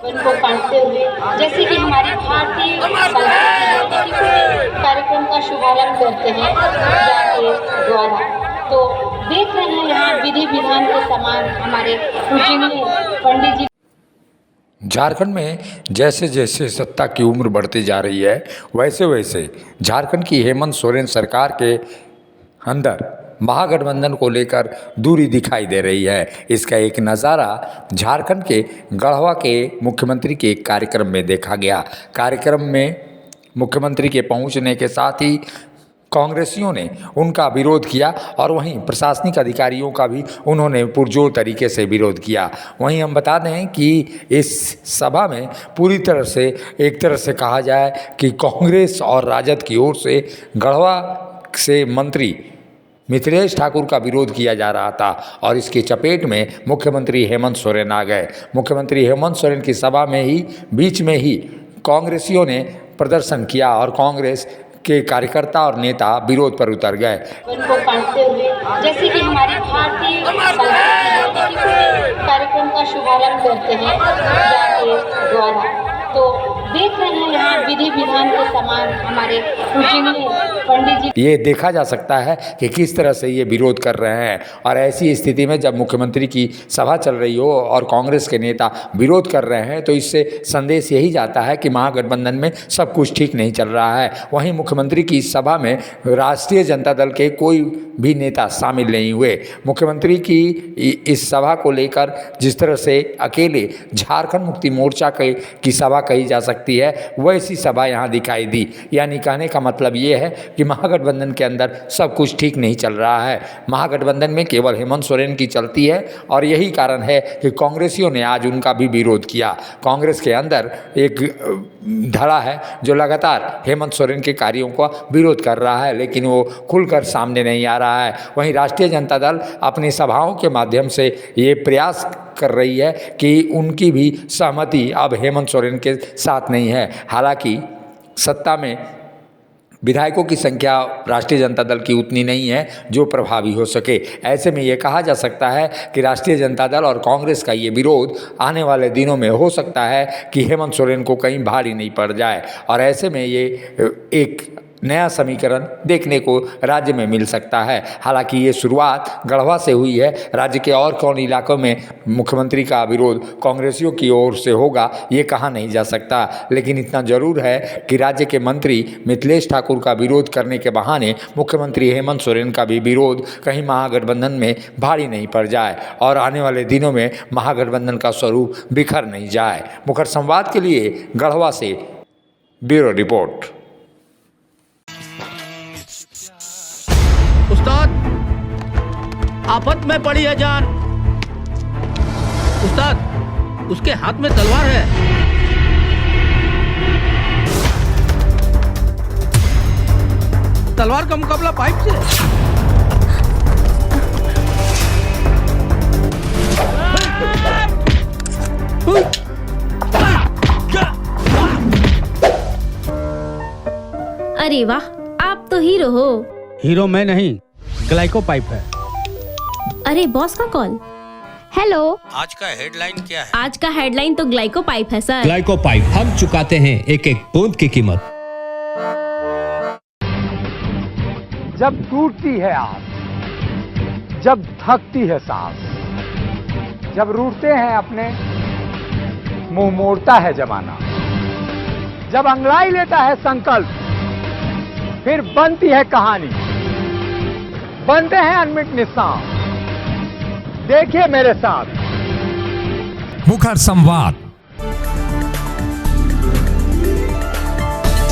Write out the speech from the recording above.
उनको पढ़ते हुए जैसे कि हमारी भारतीय संस्कृति कार्यक्रम का शुभारंभ करते हैं पूजा के द्वारा। तो देख रहे हैं यहाँ विधि विधान के समान हमारे पूजनीय पंडित जी। झारखंड में जैसे जैसे सत्ता की उम्र बढ़ती जा रही है वैसे वैसे झारखंड की हेमंत सोरेन सरकार के अंदर महागठबंधन को लेकर दूरी दिखाई दे रही है। इसका एक नज़ारा झारखंड के गढ़वा के मुख्यमंत्री के एक कार्यक्रम में देखा गया। कार्यक्रम में मुख्यमंत्री के पहुंचने के साथ ही कांग्रेसियों ने उनका विरोध किया और वहीं प्रशासनिक अधिकारियों का भी उन्होंने पुरजोर तरीके से विरोध किया। वहीं हम बता दें कि इस सभा में पूरी तरह से एक तरह से कहा जाए कि कांग्रेस और राजद की ओर से गढ़वा से मंत्री मिथिलेश ठाकुर का विरोध किया जा रहा था और इसकी चपेट में मुख्यमंत्री हेमंत सोरेन आ गए। मुख्यमंत्री हेमंत सोरेन की सभा में ही बीच में ही कांग्रेसियों ने प्रदर्शन किया और कांग्रेस के कार्यकर्ता और नेता विरोध पर उतर गए। उनको पढ़ते हुए जैसे कि हमारी भारतीय संस्कृति कार्यक्रम का शुभारंभ करते हैं पूजा के द्वारा। तो देख रहे हैं यहाँ विधि विधान के समान हमारे पूजनीय पंडित जी। ये देखा जा सकता है कि किस तरह से ये विरोध कर रहे हैं और ऐसी स्थिति में जब मुख्यमंत्री की सभा चल रही हो और कांग्रेस के नेता विरोध कर रहे हैं तो इससे संदेश यही जाता है कि महागठबंधन में सब कुछ ठीक नहीं चल रहा है। वहीं मुख्यमंत्री की इस सभा में राष्ट्रीय जनता दल के कोई भी नेता शामिल नहीं हुए। मुख्यमंत्री की इस सभा को लेकर जिस तरह से अकेले झारखंड मुक्ति मोर्चा की सभा कही जा सकती है वैसी सभा यहाँ दिखाई दी। यानी कहने का मतलब ये है कि महागठबंधन के अंदर सब कुछ ठीक नहीं चल रहा है। महागठबंधन में केवल हेमंत सोरेन की चलती है और यही कारण है कि कांग्रेसियों ने आज उनका भी विरोध किया। कांग्रेस के अंदर एक धड़ा है जो लगातार हेमंत सोरेन के कार्यों का विरोध कर रहा है लेकिन वो खुलकर सामने नहीं आ रहा है। वहीं राष्ट्रीय जनता दल अपनी सभाओं के माध्यम से ये प्रयास कर रही है कि उनकी भी सहमति अब हेमंत सोरेन के साथ नहीं है। हालांकि सत्ता में विधायकों की संख्या राष्ट्रीय जनता दल की उतनी नहीं है जो प्रभावी हो सके। ऐसे में ये कहा जा सकता है कि राष्ट्रीय जनता दल और कांग्रेस का ये विरोध आने वाले दिनों में हो सकता है कि हेमंत सोरेन को कहीं भारी नहीं पड़ जाए और ऐसे में ये एक नया समीकरण देखने को राज्य में मिल सकता है। हालांकि ये शुरुआत गढ़वा से हुई है। राज्य के और कौन इलाकों में मुख्यमंत्री का विरोध कांग्रेसियों की ओर से होगा ये कहा नहीं जा सकता, लेकिन इतना जरूर है कि राज्य के मंत्री मिथिलेश ठाकुर का विरोध करने के बहाने मुख्यमंत्री हेमंत सोरेन का भी विरोध कहीं महागठबंधन में भारी नहीं पड़ जाए और आने वाले दिनों में महागठबंधन का स्वरूप बिखर नहीं जाए। मुखर संवाद के लिए गढ़वा से ब्यूरो रिपोर्ट। उस्ताद, आफत में पड़ी है जान। उस्ताद, उसके हाथ में तलवार है। तलवार का मुकाबला पाइप से। अरे वाह, आप तो हीरो हो। हीरो मैं नहीं, ग्लाइको पाइप है। अरे बॉस का कॉल। हेलो, आज का हेडलाइन क्या है? आज का हेडलाइन तो ग्लाइको पाइप है सर। ग्लाइको पाइप, हम चुकाते हैं एक एक बूंद की कीमत। जब टूटती है आस, जब थकती है सांस, जब रूठते हैं अपने, मुंह मोड़ता है जमाना, जब अंगड़ाई लेता है संकल्प, फिर बनती है कहानी, बनते हैं अनमिट निशान। देखिए मेरे साथ मुखर संवाद।